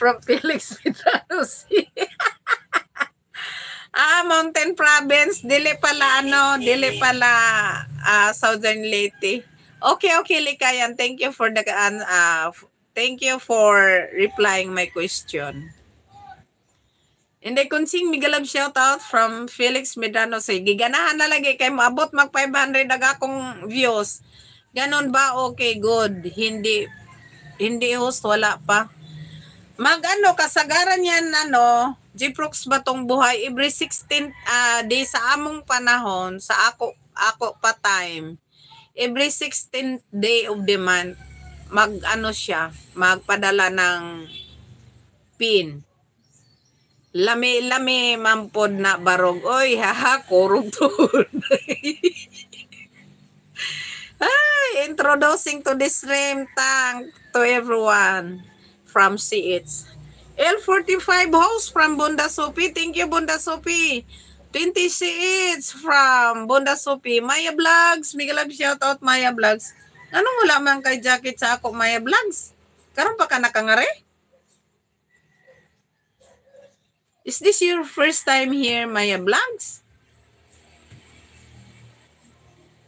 from Felix Medrano. Mountain Province, dili pala Southern Leyte. Okay, Likayan. Thank you for replying my question. Hindi kunsing migalab shout out from Felix Medrano. Sige, ganahan na lagi kay maabot mag 500 akong views. Ganon ba? Okay, good. Hindi host, wala pa. Kasagaran yan, Jiprox Batong Buhay, every 16 day sa among panahon, sa ako pa time, every 16th day of the month, magpadala ng pin. Lami mampod na barog. Oy, haha, kurog to. Hi, introducing to this stream. Thank to everyone from CH. L45 host from Bunda Sopi. Thank you, Bunda Sopi. 20 CH from Bunda Sopi. Maya Vlogs. Migalab shout out Maya Vlogs. Anong wala man kay jacket sa ako Maya Vlogs? Karon pa ka nakangari? Is this your first time here, Maya Vlogs?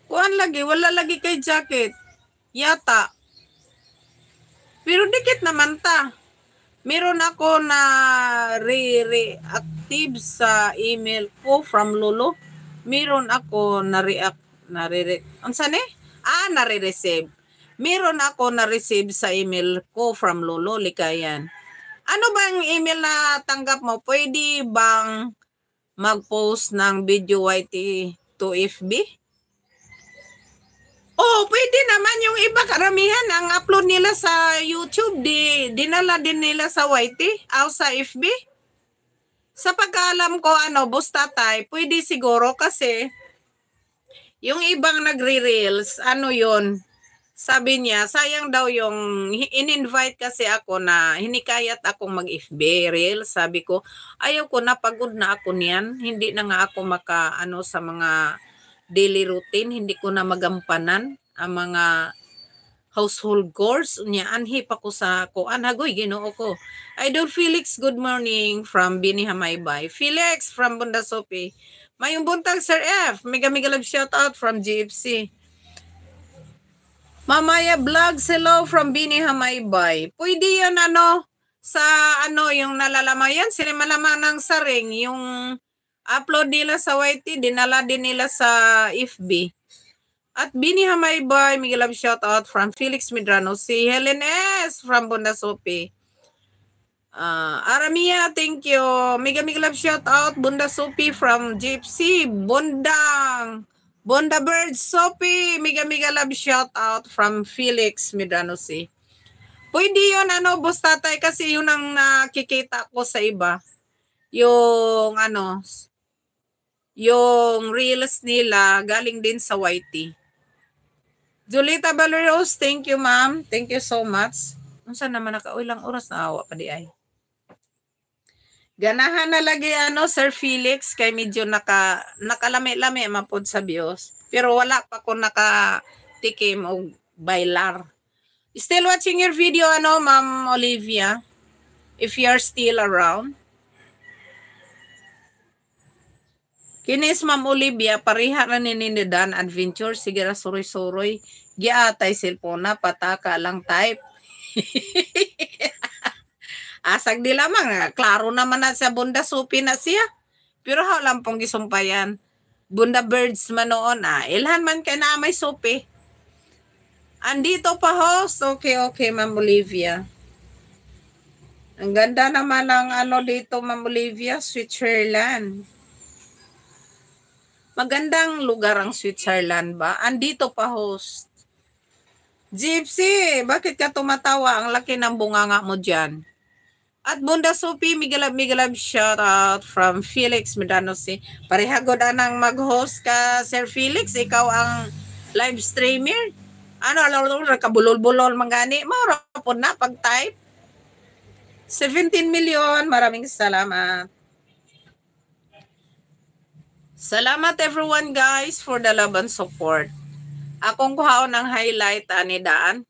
Kuan lagi, wala lagi kay jacket. Yata. Pero dikit naman ta. Meron ako na re-reactive sa email ko from Lolo. Meron ako nare-receive. Meron ako na-receive sa email ko from Lolo, Likayan. Ano bang email na tanggap mo? Pwede bang mag-post ng video YT to FB? Oh, pwede naman yung iba karamihan ang upload nila sa YouTube, dinala din nila sa YT o sa FB. Sa pagkaalam ko, bustatay, pwede siguro kasi yung ibang nagre-reels, yun, sabi niya, sayang daw yung in-invite kasi ako na hinikayat akong mag-FB reels. Sabi ko, ayaw ko na, pagod na ako niyan. Hindi na nga ako sa mga daily routine, hindi ko na magampanan ang mga household chores. Anhip ako sa hagoy, Ginoo ko. Idol Felix, good morning from Binihamaybaay. Felix from Bunda Sopi. Mayong buntag Sir F. Mega love shout out from GFC. Mamaya Vlogs, hello from Binihamaybaay. Pwede yun sa yung nalalamayan, sila malaman ng saring, yung upload nila sa YT, dinala din nila sa FB. At Binihamaybaay, may love shout out from Felix Medrano. Si Helen S. from Bunda Sopi. Aramia, thank you. Mega love shout out Bunda Sopi from Gypsy. Bunda Bird Sopi. Mega love shout out from Felix Medrano. Pwede yun bustatay, kasi yun ang nakikita ko sa iba. Yung yung reels nila galing din sa YT. Julita Valeros, thank you ma'am. Thank you so much. Unsa naman ilang oras na awa pa di ay. Ganahan na lagi Sir Felix, kay medyo nakalami-lami mapod sa bios. Pero wala pa ko nakatikim o bailar. Still watching your video Ma'am Olivia, if you are still around. Kinis Ma'am Olivia, pariha na ninidan adventure, sige ra suroy-suroy, giatay cellphone na, pataka lang type. Asag di lamang, klaro naman na sa Bunda Sopi na siya. Pero lang pong gisumpayan. Bunda Birds man noon, ilhan man kay na may sopi. Andito pa host, okay Ma'am Olivia. Ang ganda naman ng dito Ma'am Olivia, Switzerland. Magandang lugar ang Switzerland ba? Andito pa host. Gypsy, bakit ka tumatawa? Ang laki ng bunganga mo dyan. At Bunda Sopi, migalab shout out from Felix Medrano. Parehagod anang mag-host ka, Sir Felix. Ikaw ang live streamer. Kabulol-bulol mangani. Marapon na pag-type. 17 million. Maraming salamat. Salamat everyone guys for the love and support. Akong kuhaon ng highlight ani daan.